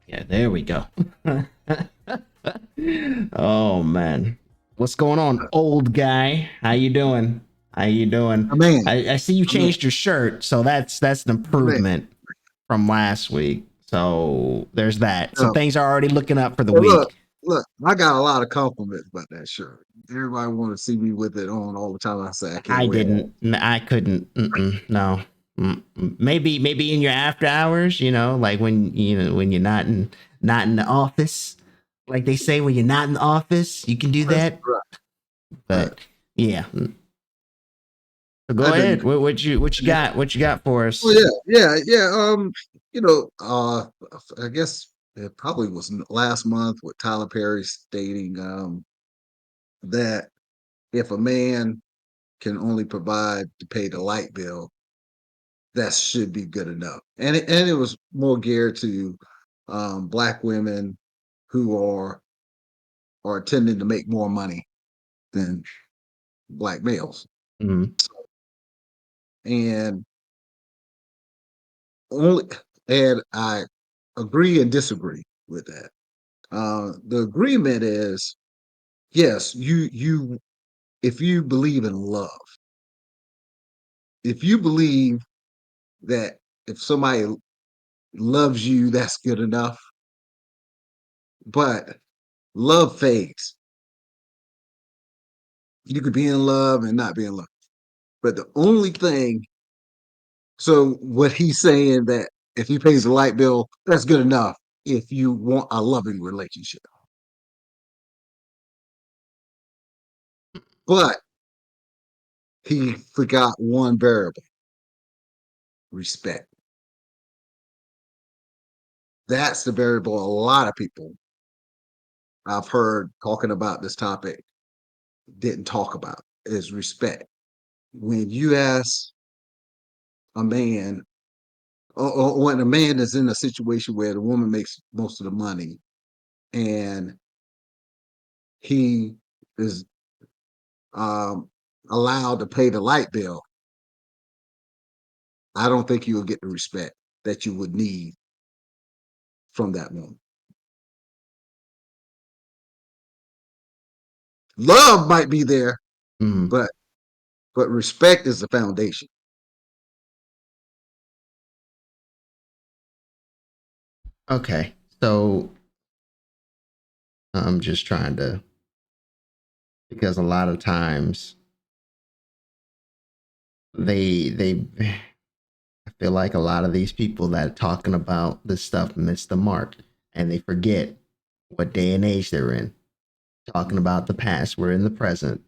Yeah, there we go. Oh man, what's going on, old guy? How you doing? How you doing? I mean, I see you I mean, changed your shirt, so that's an I mean, improvement from last week. So there's that. Some uh, things are already looking up for the well, look, week. look, I got a lot of compliments about that shirt. Everybody want to see me with it on all the time. I say I can't I wear it. didn't. I couldn't. No. Maybe in your after hours, like when you're not in the office, like they say, when you're not in the office, you can do That's that. right, right. But yeah, so go I ahead. didn't. What you got? What you got for Oh us? yeah. You know, I guess it probably was last month with Tyler Perry stating that if a man can only provide to pay the light bill, that should be good enough. And it was more geared to black women who are tending to make more money than black males. Mm, And only and I agree and disagree with that. The agreement is yes, you if you believe in love, if you believe that if somebody loves you, that's good enough. But love fades. You could be in love and not be in love. But the only thing, so what he's saying that if he pays the light bill, that's good enough if you want a loving relationship. But he forgot one variable: respect. That's the variable a lot of people I've heard talking about this topic didn't talk about is respect. When you ask a man, or when a man is in a situation where the woman makes most of the money and he is um, allowed to pay the light bill, I don't think you'll get the respect that you would need from that woman. Love might be there, mm. but respect is the foundation. Okay, so I'm just trying to, because a lot of times they I feel like a lot of these people that are talking about this stuff miss the mark, and they forget what day and age they're in. Talking about the past, we're in the present.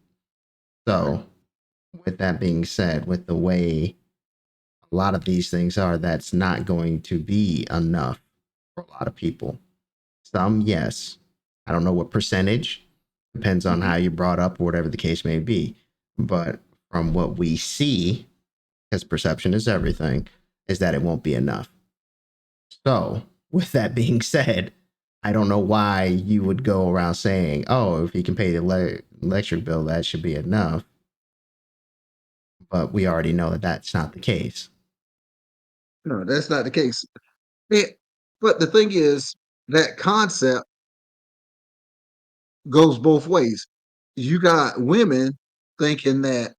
Right. So, with that being said, with the way a lot of these things are, that's not going to be enough for a lot of people. Some, yes. I don't know what percentage, depends on Mhm. how you brought up or whatever the case may be. But from what we see, because perception is everything, is that it won't be enough. So, with that being said, I don't know why you would go around saying, "Oh, if you can pay the electric bill, that should be enough." But we already know that that's not the case. No, that's not the case. It, but the thing is, that concept goes both ways. You got women thinking that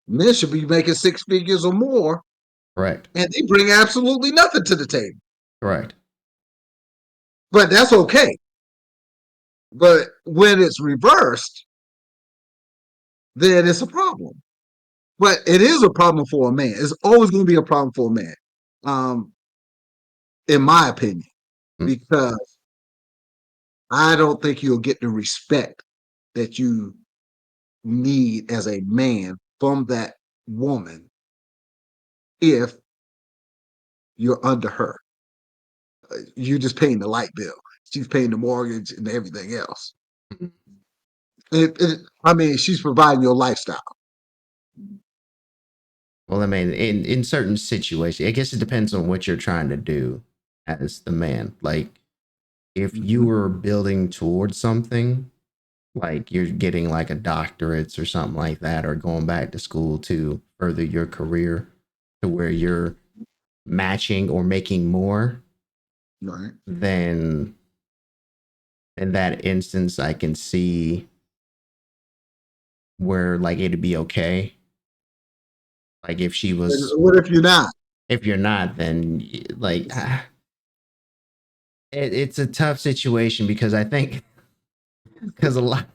men should be making six figures or more, Correct. and they bring absolutely nothing to the table. Correct. But that's okay. But when it's reversed, then it's a problem. But it is a problem for a man. It's always going to be a problem for a man, um, in my opinion, Mm. because I don't think you'll get the respect that you need as a man from that woman if you're under her. You're just paying the light bill. She's paying the mortgage and everything else. I mean, she's providing your lifestyle. Well, I mean, in certain situations, I guess it depends on what you're trying to do as the man. Like, if you Mhm. were building towards something, like you're getting like a doctorate or something like that, or going back to school to further your career to where you're matching or making more, Right. then in that instance, I can see where like it'd be okay. Like if she And was, what if you're not? if you're not, then like it's a tough situation because I think because a lot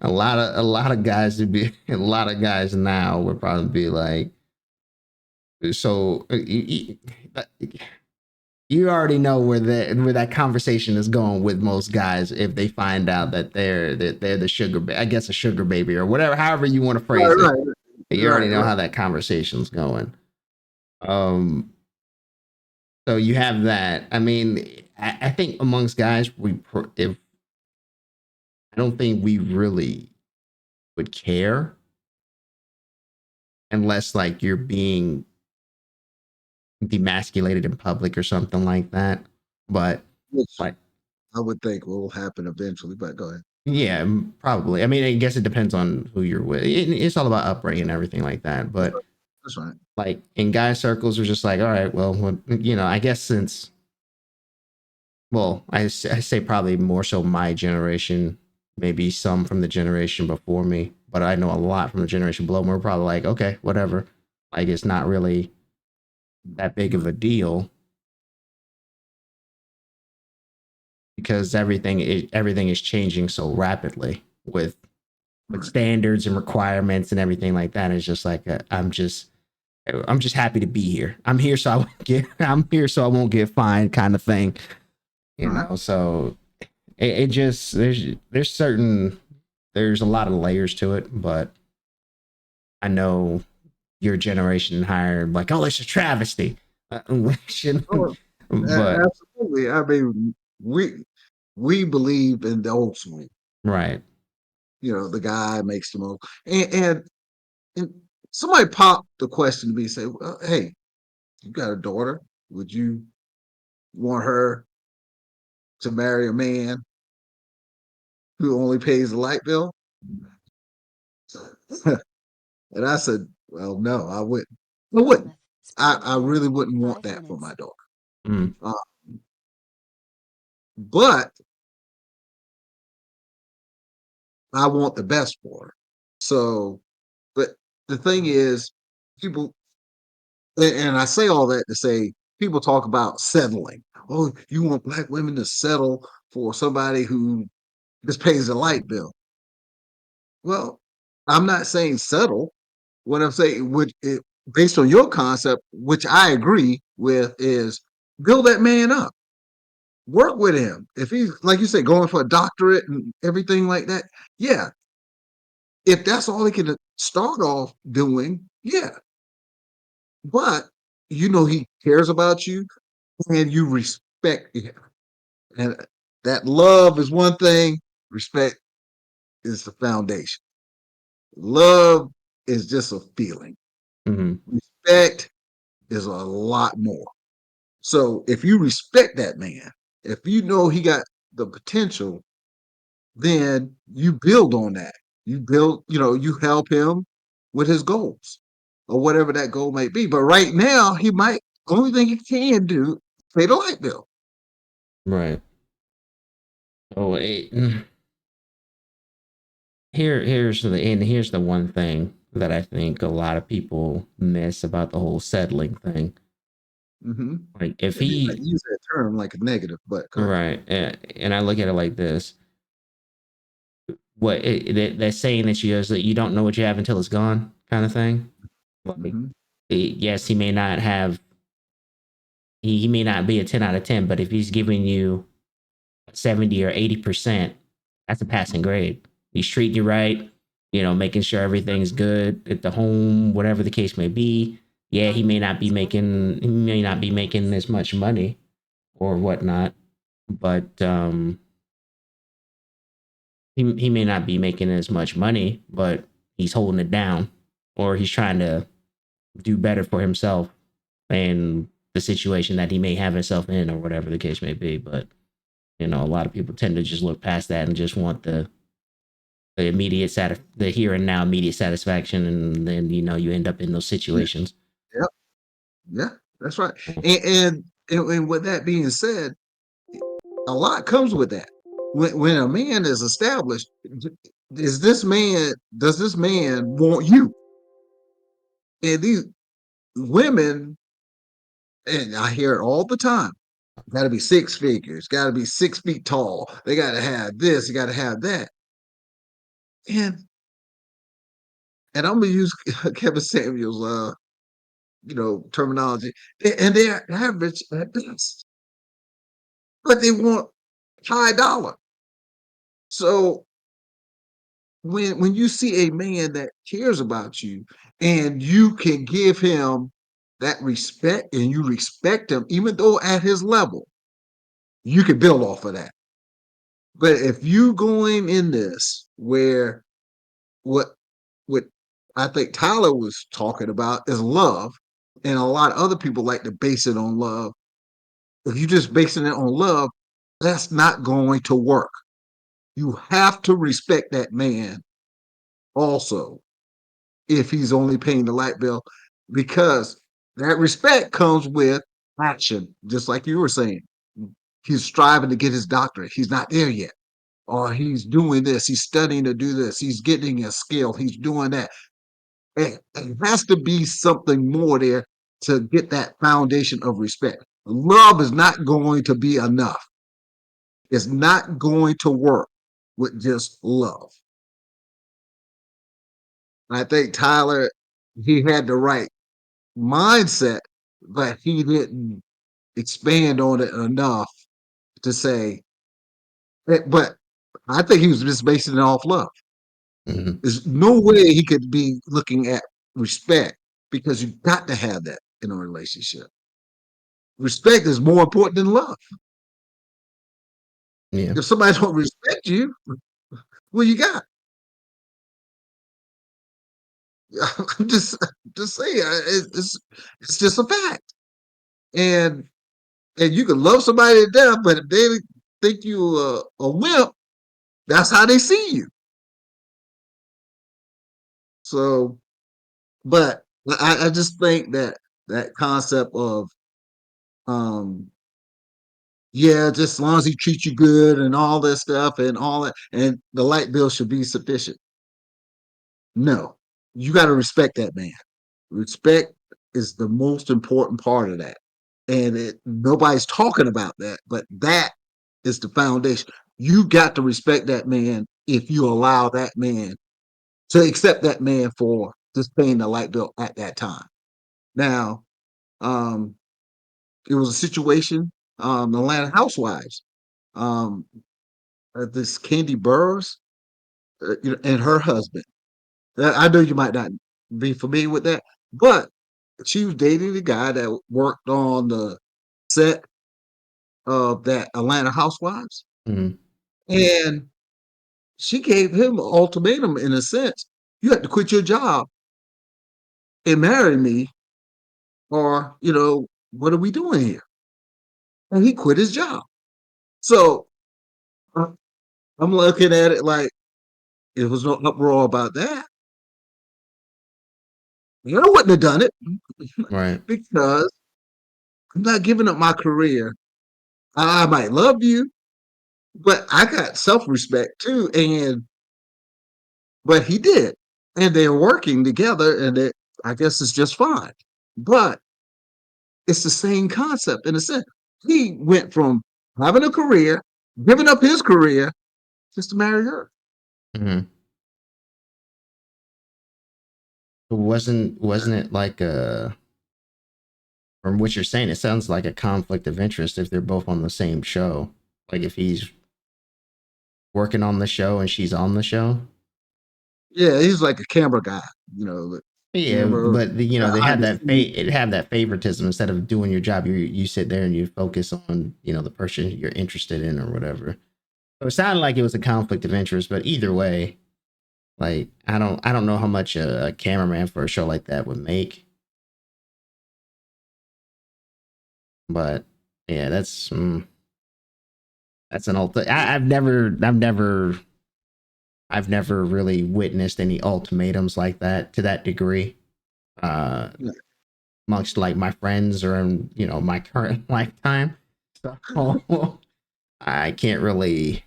of guys would be a lot of guys now would probably be like, so you already know where that conversation is going with most guys if they find out that they're the I guess a sugar baby or whatever, however you want to Right, phrase it. right, You already right, know right. how that conversation's going. Um, so you have that. I mean, I think amongst guys, if I don't think we really would care unless like you're being demasculated in public or something like that. But Which like, I would think will happen eventually, but go ahead. yeah, probably. I mean, I guess it depends on who you're with. It's all about upbringing and everything like that. That's But right. That's right. like in guy circles, we're just like, all right, well, I guess since, well, I say probably more so my generation, maybe some from the generation before me, but I know a lot from the generation below me. We're probably like, okay, whatever. Like it's not really that big of Right. a deal because everything is changing so rapidly with Right. standards and requirements and everything like that. It's just like I'm just happy to be here. I'm here so I won't get I'm here so I won't get fined kind of thing. Right. So it just there's a lot of layers to it, but I know your generation and higher like, oh, it's a travesty. Oh, But absolutely. I mean, we believe in the old school. right. The guy makes the most. And somebody popped the question to me and say, well, "Hey, you got a daughter? Would you want her to marry a man who only pays the light bill?" And I said, "Well, no, I wouldn't. I wouldn't. I really wouldn't want that for my daughter. Mm, Uh, but I want the best for her. So, but the thing is, people, and I say all that to say, people talk about settling. Oh, you want black women to settle for somebody who just pays the light bill. Well, I'm not saying settle. What I'm saying, based on your concept, which I agree with, is build that man up. Work with him. If he's, like you say, going for a doctorate and everything like that, yeah. If that's all he can start off doing, yeah. But he cares about you and you respect him. And that love is one thing, respect is the foundation. Love is just a feeling. mm, Respect is a lot more. So if you respect that man, if you know he got the potential, then you build on that. You help him with his goals or whatever that goal might be. But right now, he might only thing he can do pay the light bill. right. Oh, here's the one thing that I think a lot of people miss about the whole settling thing. Mm-hmm. Like if And they might he use that term like a negative, but go ahead. right, and I look at it like this: that saying that she goes that you don't know what you have until it's gone, kind of thing. Like, Mm-hmm. yes, he may not have, he may not be a 10 out of 10, but if he's giving you 70 or 80%, that's a passing grade. He's treating you right, making sure everything's good at the home, whatever the case may be. Yeah, he may not be making as much money or whatnot, but he may not be making as much money, but he's holding it down, or he's trying to do better for himself and the situation that he may have himself in, or whatever the case may be. But a lot of people tend to just look past that and just want the here and now immediate satisfaction, and then you end up in those Yeah. situations. Yep. Yeah. That's right. And and with that being said, a lot comes with that. When a man is established, does this man want you? And these women, and I hear it all the time, got to be six figures, got to be 6 feet tall. They got to have this, you got to have that. And and I'm gonna use Kevin Samuels, terminology. And they're average at best, but they want high dollar. So when you see a man that cares about you and you can give him that respect and you respect him, even though at his level, you can build off of that. But if you going in this where what what I think Tyler was talking about is love, and a lot of other people like to base it on love. If you just basing it on love, that's not going to work. You have to respect that man also if he's only paying the light bill, because that respect comes with action, just like you were saying. He's striving to get his doctorate. He's not there yet. Or he's doing this, he's studying to do this, he's getting a skill, he's doing that. It has to be something more there to get that foundation of respect. Love is not going to be enough. It's not going to work with just love. I think Tyler, he had the right mindset, but he didn't expand on it enough to say, but I think he was just basing it off love. Mhm. There's no way he could be looking at respect, because you've got to have that in a relationship. Respect is more important than love. Yeah. If somebody don't respect you, what you got? I'm just saying, it's just a fact. And you can love somebody to death, but if they think you a wimp, that's how they see you. So, but I just think that that concept of um yeah, just as long as he treats you good and all this stuff and all that, and the light bill should be sufficient. No, you got to respect that man. Respect is the most important part of that. And nobody's talking about that, but that is the foundation. You got to respect that man if you allow that man to accept that man for just paying the light bill at that time. Now, um, it was a situation, Atlanta Housewives, um, this Candy Burrs, and her husband. I know you might not be familiar with that, but she was dating the guy that worked on the set of that Atlanta Housewives, Mhm. and she gave him an ultimatum in a sense: you have to quit your job and marry me, or what are we doing here? And he quit his job. So uh, I'm looking at it like it was no uproar about that. I wouldn't have done it Right. because I'm not giving up my career. I might love you, but I got self-respect too. And but he did. And they're working together, and I guess it's just fine. But it's the same concept in a sense. He went from having a career, giving up his career just to marry her. Mhm. Wasn't it like a, from what you're saying, it sounds like a conflict of interest if they're both on the same show. Like if he's working on the show and she's on the show. Yeah, he's like a camera guy, Yeah, camera but they behind have the that scenes. it have that favoritism. Instead of doing your job, you sit there and you focus on the person you're interested in or whatever. So it sounded like it was a conflict of interest, but either way, like I don't know how much a cameraman for a show like that would make, but yeah, that's an ultimate. I've never really witnessed any ultimatums like that to that degree. Uh, Yeah. amongst like my friends or in, my current lifetime. So I can't really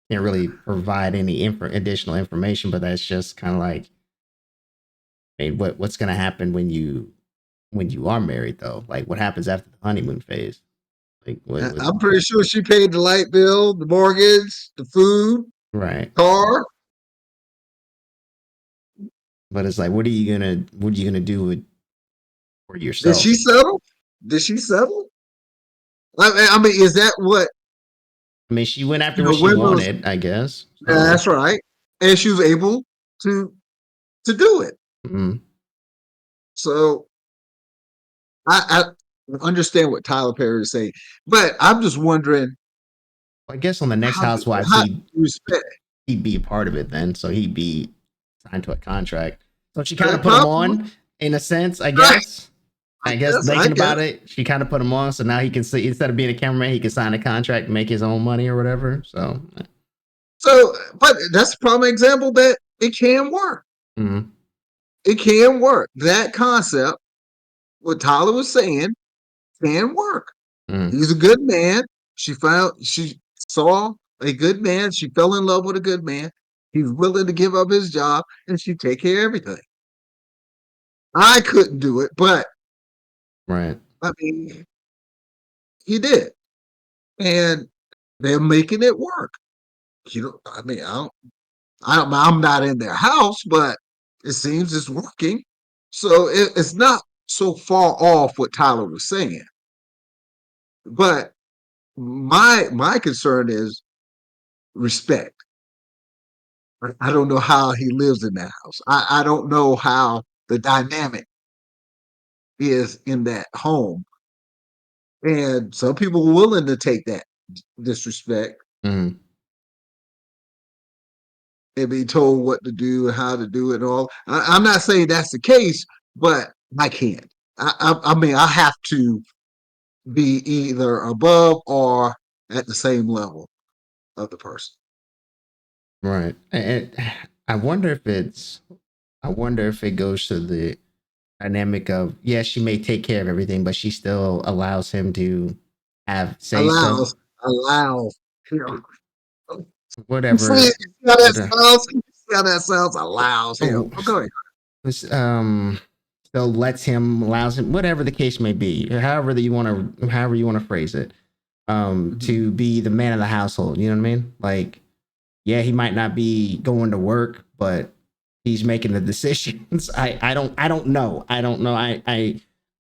provide any additional information, but that's just kind of like, I mean, what's gonna happen when you are married though? Like, what happens after the honeymoon phase? Like, what I'm pretty sure she paid the light bill, the mortgage, the food, right? car. But it's like, what are you gonna do for Did yourself? she settle? Did she settle? I mean, is that what I mean, she went after what she women was? wanted, I guess. Yeah, So, that's right, and she was able to do it. mm, So I understand what Tyler Perry is saying, but I'm just wondering I guess on the next how Housewives, how he respect. he'd be a part of it then, so he'd be signed to a contract. So she kind of put him Possibly, on in a sense, I right? guess. I guess I thinking guess. about it, she kind of put him on, so now he can see instead of being a cameraman, he can sign a contract, and make his own money or whatever. So, So, but that's a prime example that it can work. mm, It can work. That concept, what Tyler was saying, can work. mm, He's a good man. She saw a good man. She fell in love with a good man. He's willing to give up his job and she take care of everything. I couldn't do it, but right, I mean, he did. And they're making it work. I mean, I'm not in their house, but it seems it's working. So it's not so far off what Tyler was saying. But my concern is respect. I don't know how he lives in that house. I don't know how the dynamic is in that home. And some people are willing to take that disrespect mm, and be told what to do and how to do it and all. I'm not saying that's the case, but I can't. I mean, I have to be either above or at the same level of the person. right. And I wonder if it's, I wonder if it goes to the dynamic of, yeah, she may take care of everything, but she still allows him to have say so, Allows. You know, you whatever. that What, sounds? You see how that sounds? Allows him. oh, Oh, go ahead. still lets him, allows him, whatever the case may be, however you want to phrase it, Mhm. to be the man of the household. You know what I mean? Like, yeah, he might not be going to work, but he's making the decisions. I don't know. I don't know. I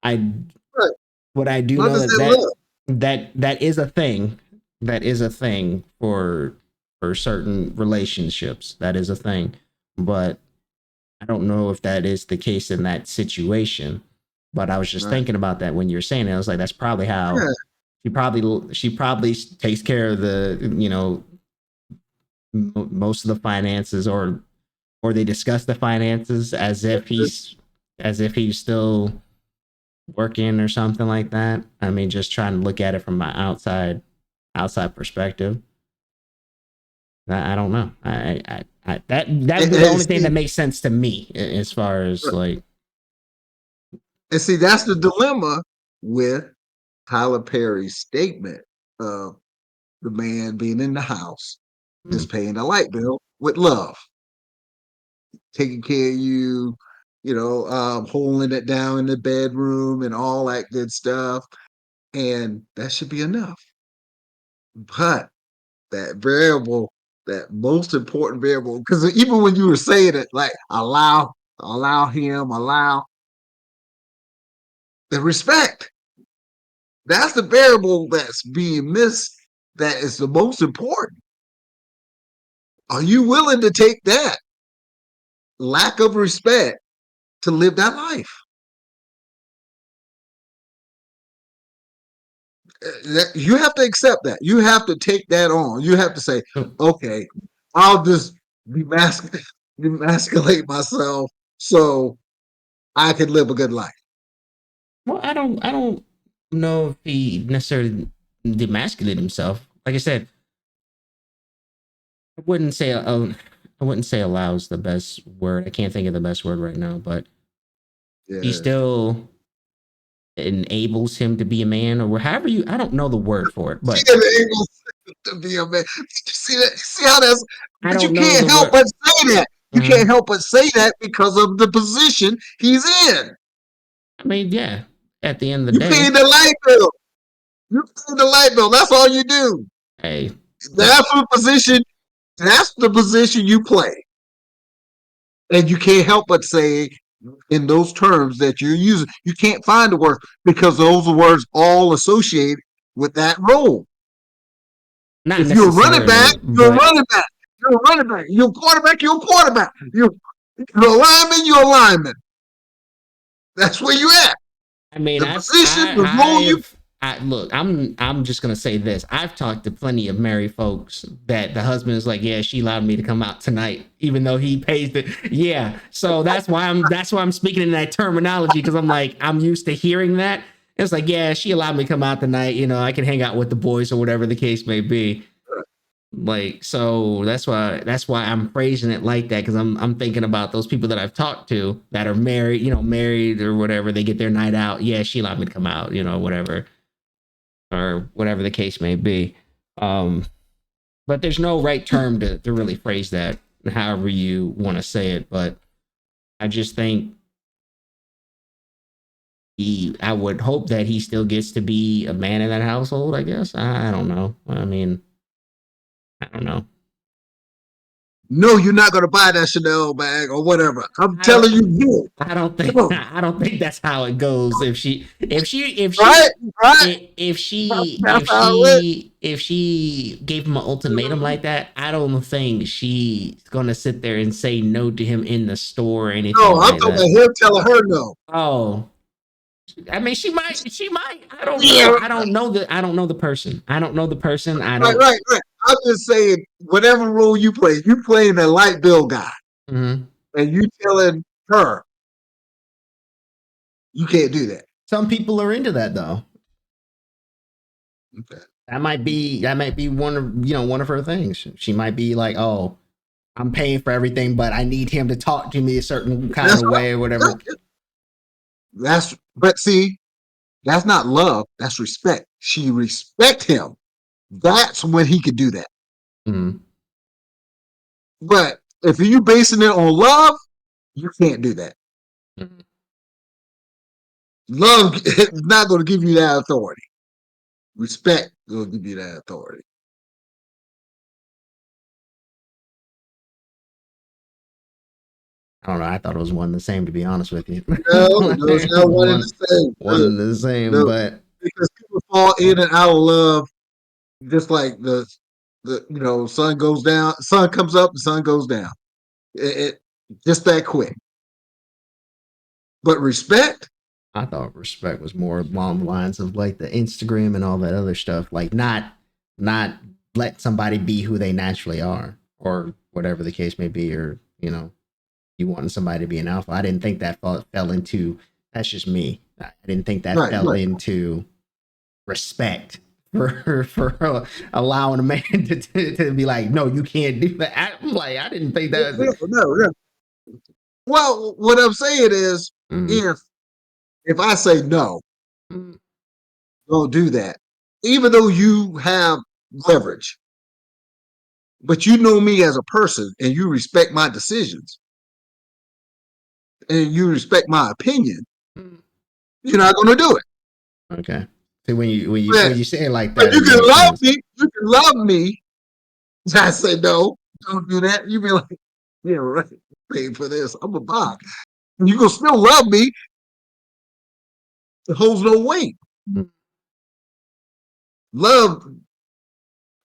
Right. what I do Love know is is that that love. that is a thing. That is a thing for certain relationships. That is a thing. But I don't know if that is the case in that situation. But I was just Right. thinking about that when you were saying it. I was like, that's probably how Yeah. she probably takes care of the most of the finances, or they discuss the finances as if he's still working or something like that. I mean, just trying to look at it from my outside perspective. I don't know. That would be the And only thing see, that makes sense to me as far as like, that's the dilemma with Tyler Perry's statement of the man being in the house, mm, just paying the light bill with love, taking care of you, holding it down in the bedroom and all that good stuff. And that should be enough. But that variable, that most important variable, because even when you were saying it, like allow him, allow the respect. That's the variable that's being missed. That is the most important. Are you willing to take that lack of respect to live that life? You have to accept that. You have to take that on. You have to say, so, okay, I'll just demasculate myself so I can live a good life. well, I don't know if he necessarily demasculated himself. Like I said, I wouldn't say I wouldn't say allows the best word. I can't think of the best word right now, but he Yeah. still enables him to be a man, or however you, I don't know the word for it, She but enables to be a man. You see that? See how that's? I But you don't know can't the help word. but say that. You Mhm. can't help but say that because of the position he's in. I mean, yeah, at the end of the You pay day, the light bill. You pay the light bill. That's all you do. hey, That's the position. That's the position you play, and you can't help but say in those terms that you're using. You can't find the words because those words all associate with that role. not If you're a running back, necessarily, you're a but running back. You're a running back. You're a quarterback, you're a quarterback. You're a lineman, you're a lineman. That's where you at. I mean, The position, the role you. I look, I'm just gonna say this. I've talked to plenty of married folks that the husband is like, yeah, she allowed me to come out tonight, even though he pays the, yeah. So that's why I'm speaking in that terminology, because I'm like, I'm used to hearing that. It's like, yeah, she allowed me to come out tonight. I can hang out with the boys or whatever the case may be. Like, so that's why I'm phrasing it like that, because I'm thinking about those people that I've talked to that are married, married or whatever. They get their night out. Yeah, she allowed me to come out, whatever, or whatever the case may be. Um, but there's no right term to really phrase that, however you want to say it. But I just think I would hope that he still gets to be a man in that household. I guess I don't know. I mean, I don't know. No, you're not going to buy that Chanel bag or whatever. I'm I don't. telling you, no. I don't think No. I don't think that's how it goes. Right? Right? That's how it went. If she gave him an ultimatum like that, I don't think she's gonna sit there and say no to him in the store or No, anything I'm like talking that. about him telling her no. Oh, I mean, she might. I don't Yeah, know. I don't know the person. I don't know the person. I right, don't. right, right. I'm just saying, whatever role you playing the light bill guy, Mhm. and you telling her you can't do that. Some people are into that though. Okay. That might be one of her things. She might be like, oh, I'm paying for everything, but I need him to talk to me a certain kind That's of way or whatever. right. But see, that's not love. That's respect. She respect him. That's when he could do that. Mm-hmm. But if you basing it on love, you can't do that. Mm-hmm. Love is not going to give you that authority. Respect will give you that authority. I don't know. I thought it was one and the same, to be honest with you. No, no, it's not one and one, the same. one No, and the same, no, but because people fall in and out of love just like the sun goes down, sun comes up, the sun goes down. It just that quick. But respect, I thought respect was more along the lines of like the Instagram and all that other stuff. Like not let somebody be who they naturally are, or whatever the case may be, or you wanting somebody to be an alpha. I didn't think that fell into. That's just me. I didn't think that right, fell right. into respect for allowing a man to be like, no, you can't do that. I'm like, I didn't think that was. No, no, no. Well, what I'm saying is, Mm, if I say no, mm, don't do that, even though you have leverage, but you know me as a person and you respect my decisions and you respect my opinion, mm. you're not going to do it. Okay. So when But, you say it like but that, you it can makes love sense. me. You can love me. I say no, don't do that. You be like, yeah, right. Pay for this. I'm a buy. You can still love me. It holds no weight. Mm, Love,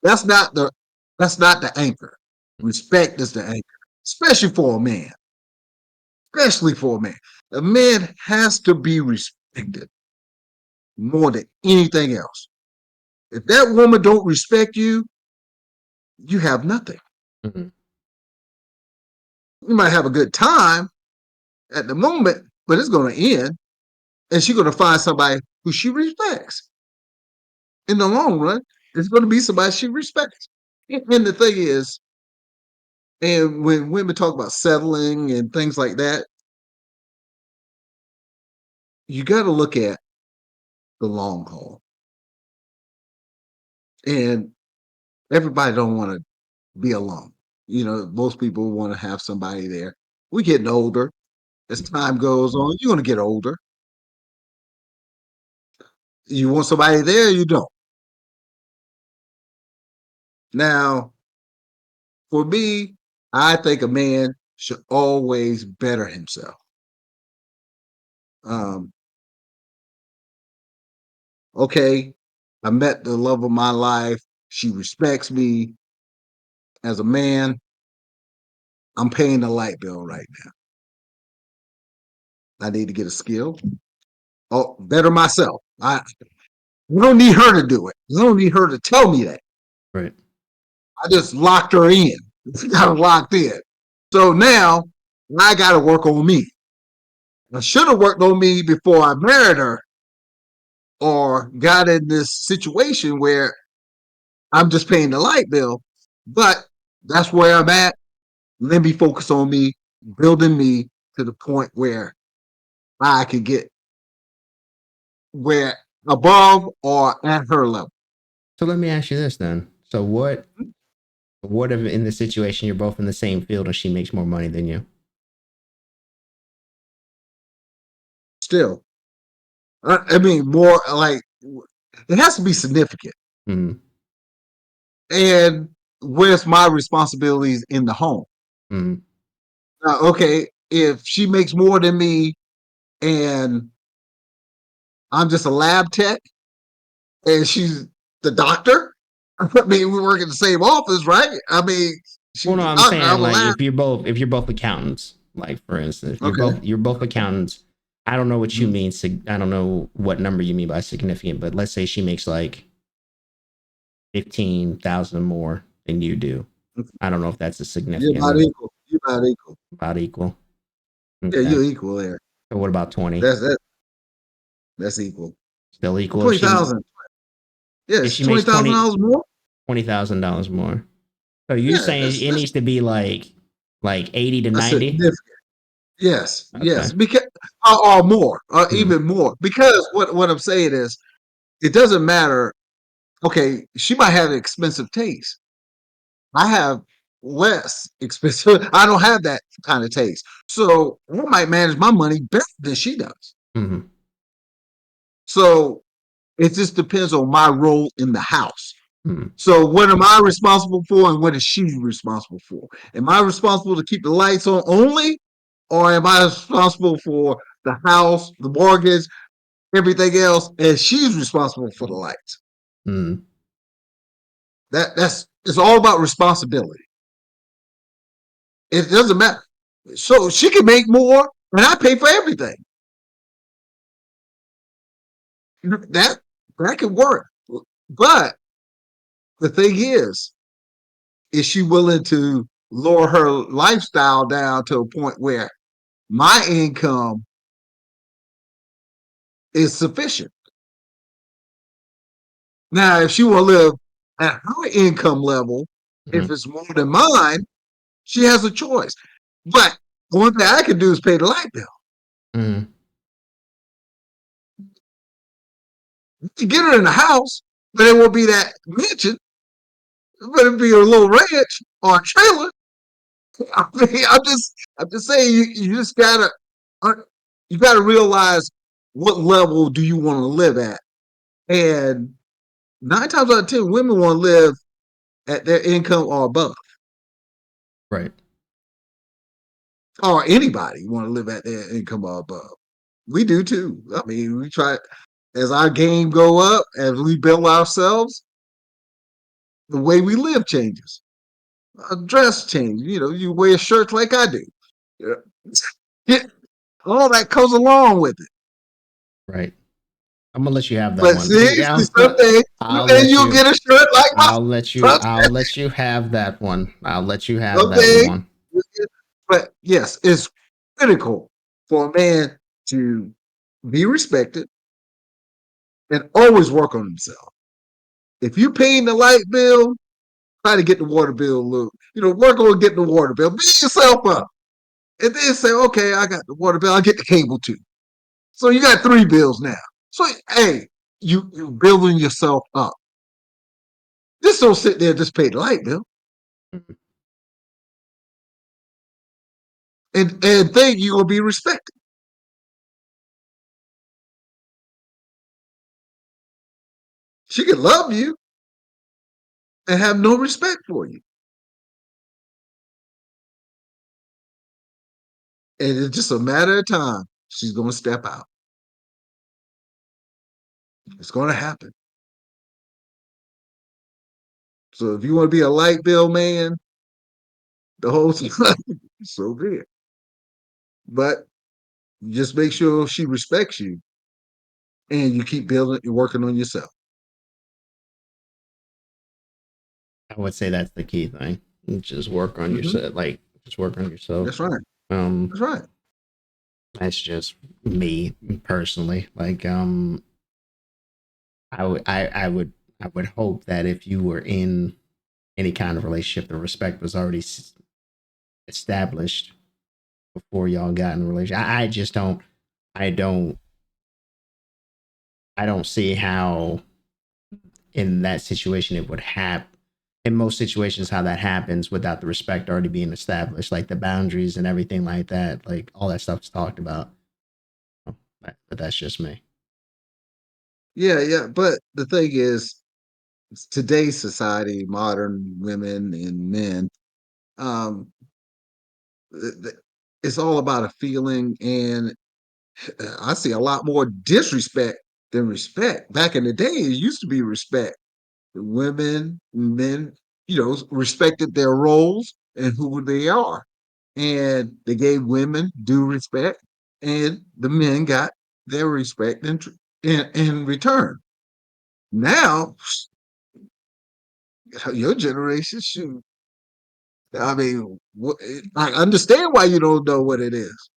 that's not the that's not the anchor. Respect is the anchor, especially for a man. Especially for a man. A man has to be respected more than anything else. If that woman don't respect you, you have nothing. mm, You might have a good time at the moment, but it's going to end, and she's going to find somebody who she respects. In the long run, it's going to be somebody she respects. And the thing is, and when women talk about settling and things like that, you got to look at the long haul. And everybody don't want to be alone. Most people want to have somebody there. We're getting older. As time goes on, you're going to get older. You want somebody there, you don't. Now, for me, I think a man should always better himself. Um, okay, I met the love of my life. She respects me as a man. I'm paying the light bill right now. I need to get a skill. Oh, better myself. I don't need her to do it. I don't need her to tell me that. Right. I just locked her in. Got her locked in. So now I got to work on me. I should have worked on me before I married her or got in this situation where I'm just paying the light bill. But that's where I'm at. Let me focus on me, building me to the point where I can get where above or at her level. So let me ask you this then. So what if in the situation you're both in the same field and she makes more money than you? Still, I mean, more like it has to be significant. Mm-hmm. And where's my responsibilities in the home? Mm-hmm. Okay, if she makes more than me and I'm just a lab tech and she's the doctor, I mean, we work in the same office, right? I mean, Well, she's no, the I'm doctor, saying I'm a like lab. if you're both accountants, like for instance, if Okay. you're both accountants. I don't know what you Mhm. mean. I don't know what number you mean by significant, but let's say she makes like 15,000 more than you do. I don't know if that's a You're significant about number. equal. You're about equal. About equal. Yeah, Okay. you're equal there. So what about 20? That's equal. Still equal 20,000. Yeah, if it's she makes $20,000 more. $20,000 more. So you're Yeah, saying it needs to be like 80 to that's 90? significant. Yes, Okay. yes, because or more, or Hmm. even more. Because what I'm saying is, it doesn't matter. Okay, she might have expensive taste. I have less expensive. I don't have that kind of taste, so I might manage my money better than she does. Hmm. So it just depends on my role in the house. Hmm. So what am I responsible for, and what is she responsible for? Am I responsible to keep the lights on only, or am I responsible for the house, the mortgage, everything else, and she's responsible for the lights? Hmm. That's it's all about responsibility. It doesn't matter. So she can make more, and I pay for everything. That that could work. But the thing is she willing to lower her lifestyle down to a point where my income is sufficient? Now, if she will live at her income level, Hmm. if it's more than mine, she has a choice. But the one thing I can do is pay the light bill. Hmm. You get her in the house, but it won't be that mansion, but it'll be a little ranch or a trailer. I mean, I'm just saying you just gotta you gotta realize what level do you want to live at. And 9 times out of 10, women want to live at their income or above. Right. Or anybody want to live at their income or above. We do too. I mean, we try as our game go up, as we build ourselves, the way we live changes. A dress change. You wear shirts like I do. Yeah. All that goes along with it. Right. I'm gonna let you have that But one. see, someday, I'll someday let you'll you. get a shirt like mine. I'll let you have that one. I'll let you have that Someday, one. but yes, it's critical for a man to be respected and always work on himself. If you're paying the light bill, try to get the water bill a little. Work on getting the water bill. Beat yourself up. And then say, okay, I got the water bill. I'll get the cable too. So you got 3 bills now. So, hey, you're building yourself up. Just don't sit there and just pay the light bill Mhm. and think you're gonna be respected. She can love you and have no respect for you. And it's just a matter of time. She's gonna step out. It's gonna happen. So if you want to be a light bill man the whole time, so be it. But just make sure she respects you and you keep building, you're working on yourself. I would say that's the key thing. Just work on Hmm. yourself. Like, just work on yourself. That's right. Um, That's right. that's just me personally. Like, I would hope that if you were in any kind of relationship, the respect was already established before y'all got in a relationship. I just don't. I don't. I don't see how in that situation it would happen. In most situations, how that happens without the respect already being established, like the boundaries and everything like that, like all that stuff is talked about. But that's just me. Yeah, yeah. But the thing is, today's society, modern women and men, um, it's all about a feeling, and I see a lot more disrespect than respect. Back in the day, it used to be respect. Women, men, respected their roles and who they are. And they gave women due respect, and the men got their respect in return. Now, your generation, shoot, I mean, I understand why you don't know what it is.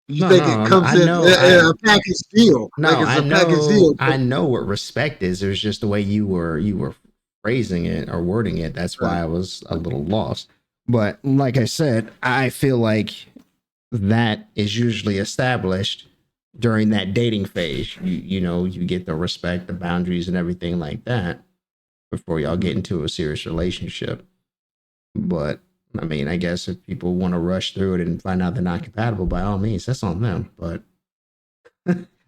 You No, think it no, no. comes I in know. a package deal, like No, it's a package deal. I know what respect is. It was just the way you were phrasing it or wording it. That's Right. why I was a little lost. But like I said, I feel like that is usually established during that dating phase. You know, you get the respect, the boundaries, and everything like that before y'all get Mhm. into a serious relationship. But I mean, I guess if people want to rush through it and find out they're not compatible, by all means, that's on them. But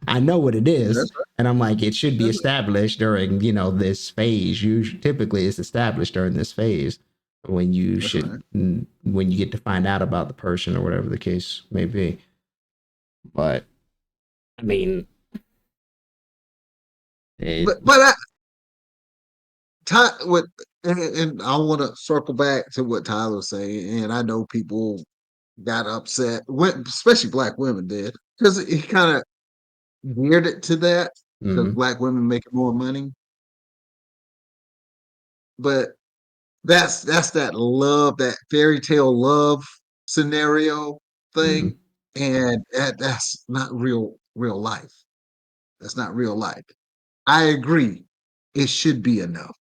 I know what it is, That's right. and I'm like, it should be That's right. established during this phase. Usually, typically, it's established during this phase when you That's should right. when you get to find out about the person or whatever the case may be. But I mean, it. But what and I want to circle back to what Tyler was saying, and I know people got upset, especially black women did, because he kind of geared it to that because Mm-hmm, black women making more money. But that's that love, that fairy tale love scenario mm-hmm, thing, and that's not real life. That's not real life. I agree. It should be enough.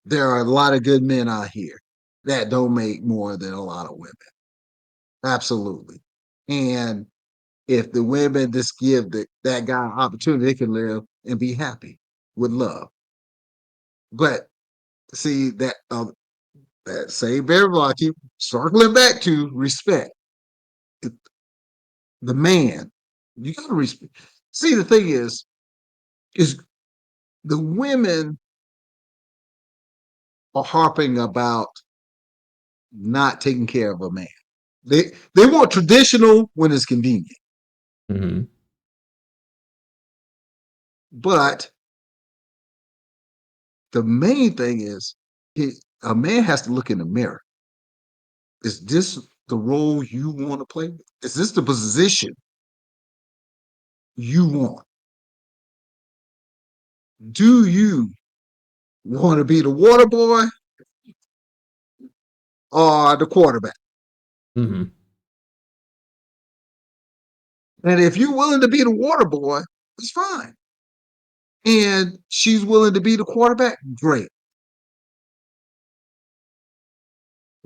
There are a lot of good men out here that don't make more than a lot of women. Absolutely. And if the women just give that guy an opportunity, they can live and be happy with love. But see that same variable I keep circling back to respect. The man, you gotta respect. See, the thing is the women are harping about not taking care of a man. They want traditional when it's convenient. mm-hmm. But the main thing is a man has to look in the mirror. Is this the role you want to play? Is this the position you want? Do you want to be the water boy or the quarterback? Mm-hmm. And if you're willing to be the water boy, it's fine. And she's willing to be the quarterback, great.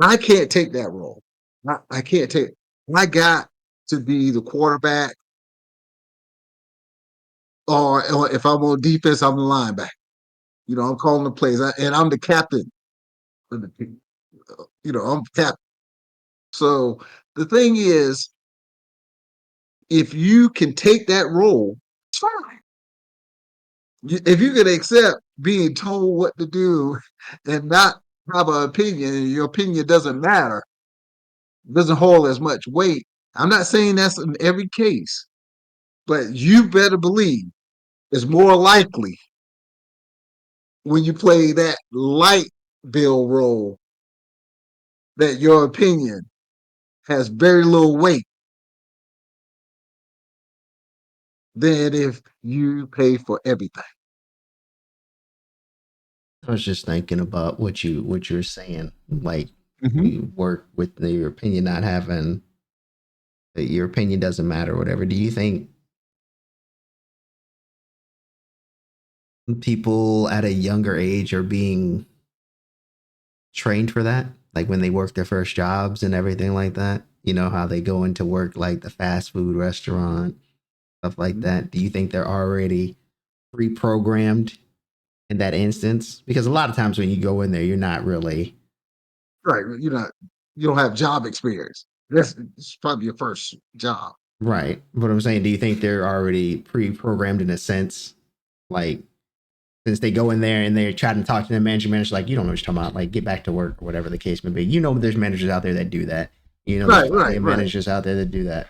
I can't take that role. I can't take. I got to be the quarterback or if I'm on defense, I'm the linebacker. I'm calling the plays, and I'm the captain of the team. I'm captain. So the thing is, if you can take that role, it's fine. If you can accept being told what to do and not have an opinion, and your opinion doesn't matter, doesn't hold as much weight. I'm not saying that's in every case, but you better believe it's more likely when you play that light bill role that your opinion has very little weight than if you pay for everything. I was just thinking about what you're saying. Like Mm-hmm. you work with your opinion not having your opinion doesn't matter or whatever. Do you think people at a younger age are being trained for that? Like when they work their first jobs and everything like that? You know how they go into work like the fast food restaurant, stuff like Mm-hmm. that. Do you think they're already pre-programmed in that instance? Because a lot of times when you go in there, you're not really Right. You don't have job experience. It's probably your first job. right. But I'm saying, do you think they're already pre-programmed in a sense? Like since they go in there and they're trying to talk to the manager's like, you don't know what you're talking about. Like, get back to work or whatever the case may be. You know, there's managers out there that do that. You know, there's Right, plenty right, of right. managers out there that do that.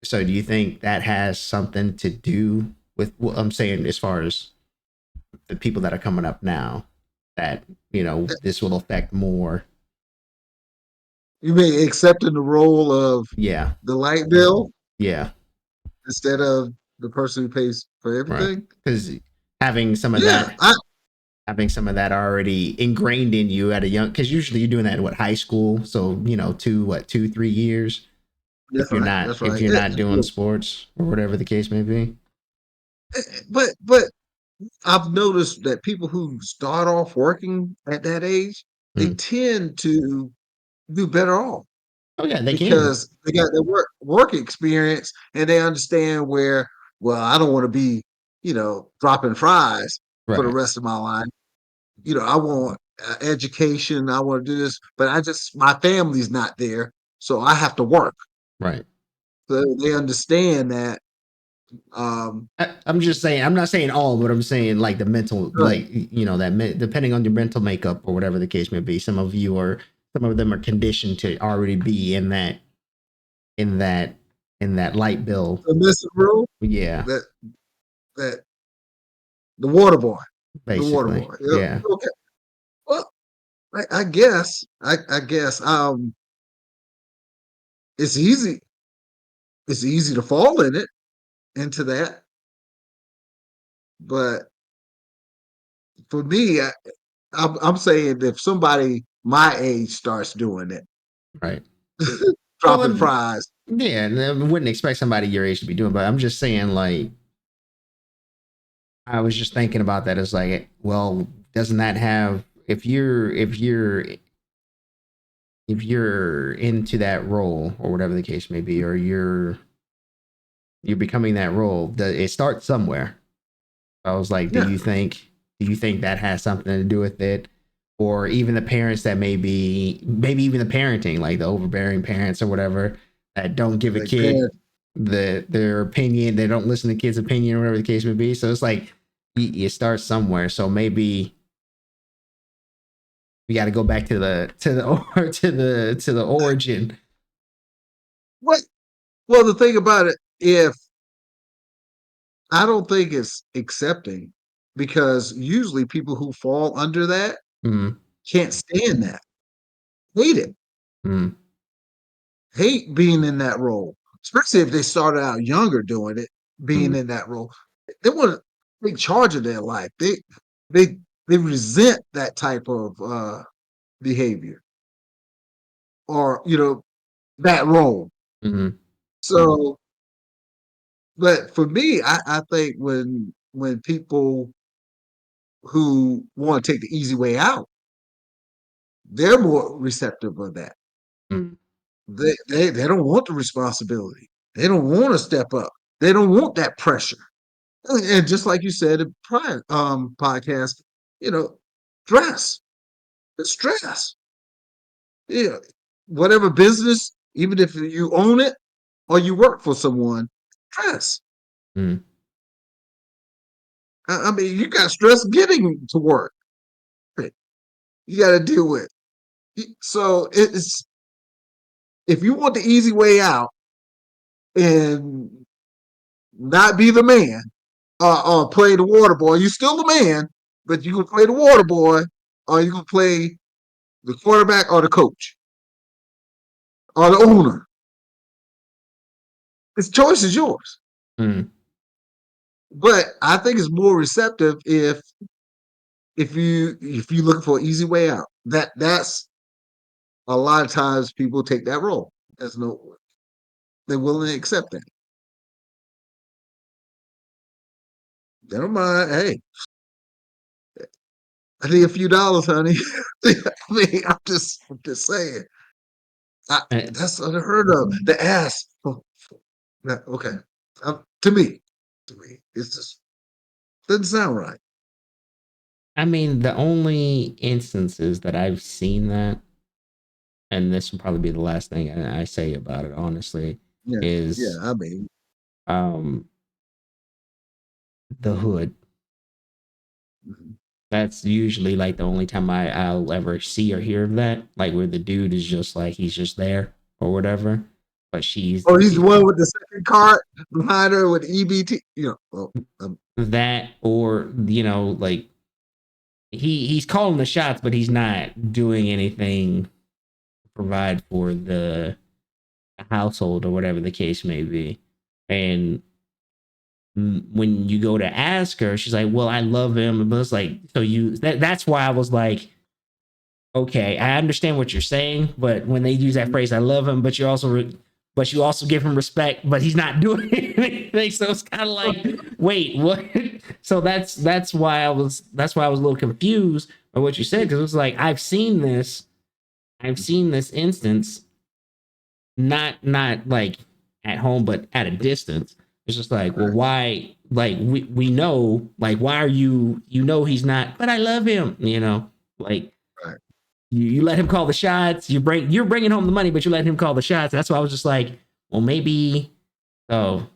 So, do you think that has something to do with what I'm saying as far as the people that are coming up now? That this will affect more. You mean accepting the role of Yeah, the light bill yeah, instead of the person who pays for right. everything? Because having some of Yeah, that having some of that already ingrained in you at a young because usually you're doing that in what high school, so 2 3 years that's right. That's if right. you're not doing sports or whatever the case may be. But I've noticed that people who start off working at that age, they Mm. tend to do better off Oh yeah, they can. because they got their work experience and they understand where, well, I don't want to be, dropping fries for the Right, rest of my life. I want education. I want to do this, but my family's not there, so I have to work. right. So they understand that. Um, I'm just saying. I'm not saying all, but I'm saying like the mental, right. like depending on your mental makeup or whatever the case may be. Some of them are conditioned to already be in that in that light bill. Submissive rule Yeah, that that the water boy, the water basically. boy. Yeah, Okay. Well, I guess it's easy. It's easy to fall into that, but for me, I'm saying if somebody my age starts doing it, right. Well, dropping fries. yeah, and I wouldn't expect somebody your age to be doing, but I'm just saying, like, I was just thinking about that as like, well, doesn't that have if you're into that role or whatever the case may be, or you're becoming that role, it starts somewhere. I was like, Yeah, do you think that has something to do with it? Or even the parents that maybe even the parenting, like the overbearing parents or whatever, that don't give a like kid parents. their opinion, they don't listen to kids' opinion or whatever the case may be. So it's like you start somewhere. So maybe we got to go back to the or to the origin. What? Well, the thing about it, if I don't think it's accepting, because usually people who fall under that Mm, can't stand that, hate it, mm, hate being in that role, especially if they started out younger doing it, being mm, in that role. They want to take charge of their life. They they resent that type of behavior or that role. mm, So, but for me, I think when people who want to take the easy way out, they're more receptive of that. mm. They don't want the responsibility. They don't want to step up. They don't want that pressure. And just like you said in prior podcast, you know, dress, it's dress. Yeah, whatever business, even if you own it or you work for someone, stress. Mm. I mean, you got stress getting to work. You got to deal with. So it's if you want the easy way out and not be the man, or play the water boy, you still the man, but you can play the water boy, or you can play the quarterback or the coach or the owner. Its choice is yours. Mm. But I think it's more receptive if you looking for an easy way out. That's a lot of times people take that role. There's no they're willing to accept that. Never mind. Hey, I need a few dollars, honey. I mean, I'm just saying. Uh, That's unheard of. The ass. Oh, okay. To me, it's just doesn't sound right. I mean, the only instances that I've seen that, and this will probably be the last thing I say about it, honestly, Yeah, yeah. is I mean, um the hood. mhm. That's usually like the only time I'll ever see or hear of that, like where the dude is just like he's just there or whatever. But Oh, he's the one with the second card behind her with EBT. You know, well, that, or like he's calling the shots, but he's not doing anything to provide for the household or whatever the case may be. And when you go to ask her, she's like, "Well, I love him," but it's like, so that's why I was like, okay, I understand what you're saying, but when they use that phrase, "I love him," but but you also give him respect, but he's not doing anything. So it's kind of like, wait, what? So that's why I was a little confused by what you said, because it was like I've seen this instance, not like at home, but at a distance. It's just like, well, right, why? Like we know, like why are he's not, but I love him, like right. you let him call the shots. You're bringing home the money, but you let him call the shots. That's why I was just like, well, maybe. Oh,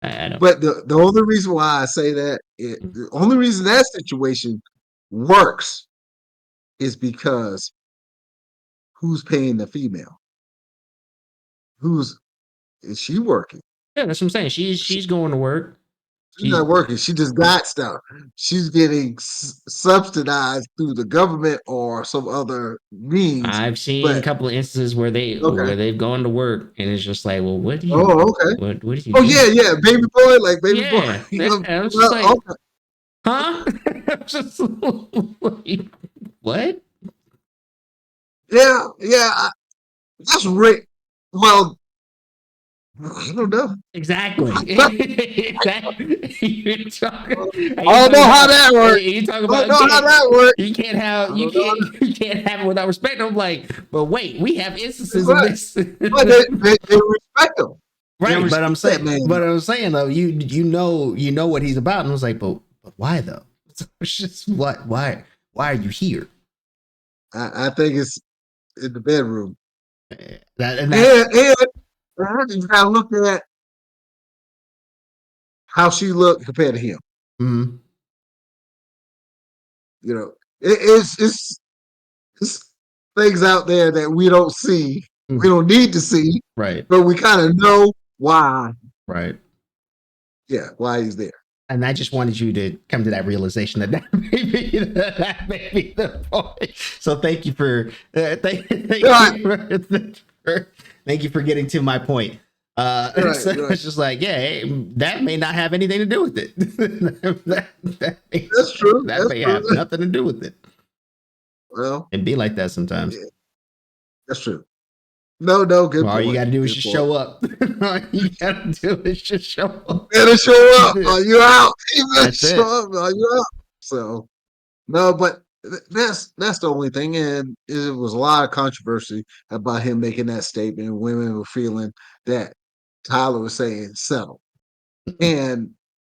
I don't. But the only reason why I say that, the only reason that situation works is because who's paying the female? Who's is she working? Yeah, that's what I'm saying. She's going to work. She's She's not working. She just got stuff. She's getting subsidized through the government or some other means. I've seen a But couple of instances okay. where they've gone to work and it's just like, well, Oh, okay. what do you Oh do? yeah, yeah. Baby boy, like baby boy. Yeah, You yeah. know, I was just well, like, okay. huh? I'm just like, what? Yeah, yeah. That's right. Well, I don't know. Exactly. Exactly. You're talking, I don't know how that works. you talk I don't about know how can't that works. you can't have I don't know. you can't have it without respect. I'm like, but wait, we have That's instances of right. this. But they respect him. They Right, respect that man. but I'm saying though, you know what he's about, and I was like, but why though? It's just what why are you here? I think it's in the bedroom. That and that's And you gotta look at how she looked compared to him. mm, You know, it's things out there that we don't see, we mm, don't need to see, right, but we kind of know why. right. Yeah, why he's there. And I just wanted you to come to that realization that may be the point. So thank you for Right, thank you for getting to my point. right, So right. it's just like, yeah, hey, that may not have anything to do with it. That's true. That That's may true. have nothing to do with it, Well, and be like that sometimes. yeah, that's true. No, no, good All you point. got to do is Good just point. show up. All you got to do is just show up. Better show up. Are you out? You better That's it. show up. Are you out? So no, but that's the only thing. And it was a lot of controversy about him making that statement. Women were feeling that Tyler was saying settle. And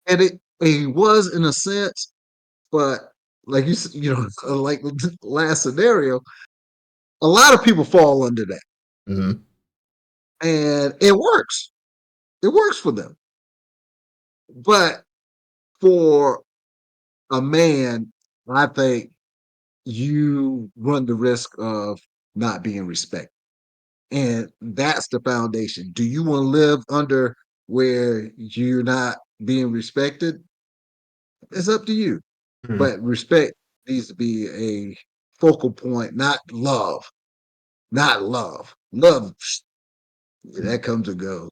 and he was in a sense, but like like last scenario, a lot of people fall under that, and it works. It works for them. But for a man, I think you run the risk of not being respected. And that's the foundation. Do you want to live under where you're not being respected? It's up to you. Mm-hmm. But respect needs to be a focal point, not love. Not love. Love, that comes and goes.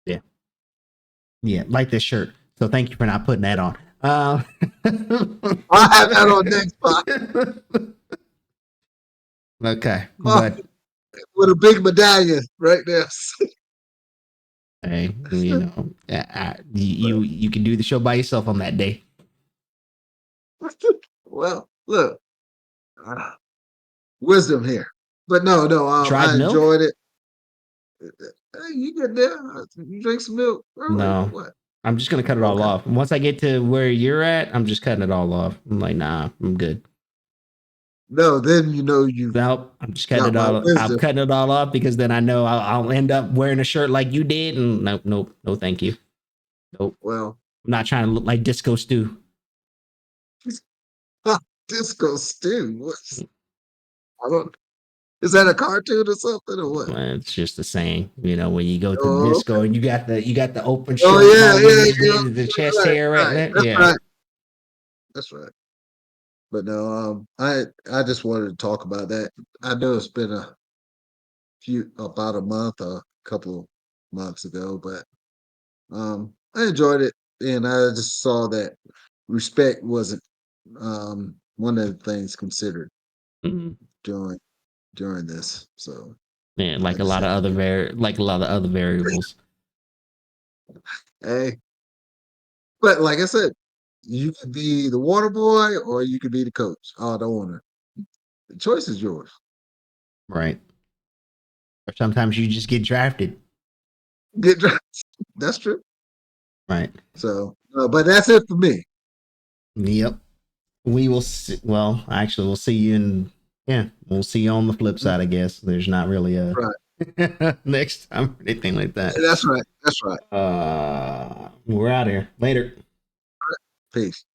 Yeah. Yeah. Like this shirt. So thank you for not putting that on. I'll have that on next spot. Okay. Oh, But with a big medallion right there. hey, you can do the show by yourself on that day. Well, look, wisdom here. But no, Tried I milk? enjoyed it. Hey, you get there. You drink some milk early. No. What? I'm just gonna cut it all Okay. off. Once I get to where you're at, I'm just cutting it all off. I'm like, nah, I'm good. No, then you know you Nope, I'm just cutting got it my all. I'm wisdom. cutting it all off because then I know I'll end up wearing a shirt like you did, and nope, no, thank you. Nope, Well, I'm not trying to look like Disco Stew. Disco Stew. What's I don't is that a cartoon or something or what? It's just the saying, when you go to the Oh, disco okay. and you got the open Oh shirt and yeah, all you yeah, just yeah. did is the chest Right, hair right right. there. That's Yeah. right. That's right. But no, I just wanted to talk about that. I know it's been about a month, a couple months ago, but I enjoyed it, and I just saw that respect wasn't one of the things considered Mhm. during during this. So Yeah, I like a just lot of had to other get like a lot of other variables. hey, but like I said, you could be the water boy or you could be the coach or the owner. The choice is yours. Right. Or sometimes you just get drafted. Get that's true. Right. So, but that's it for me. Yep. We will see, well, actually we'll see you in yeah, we'll see you on the flip Mm, side, I guess. There's not really a right. next time or anything like that. That's right. That's right. We're out here. Later. Peace.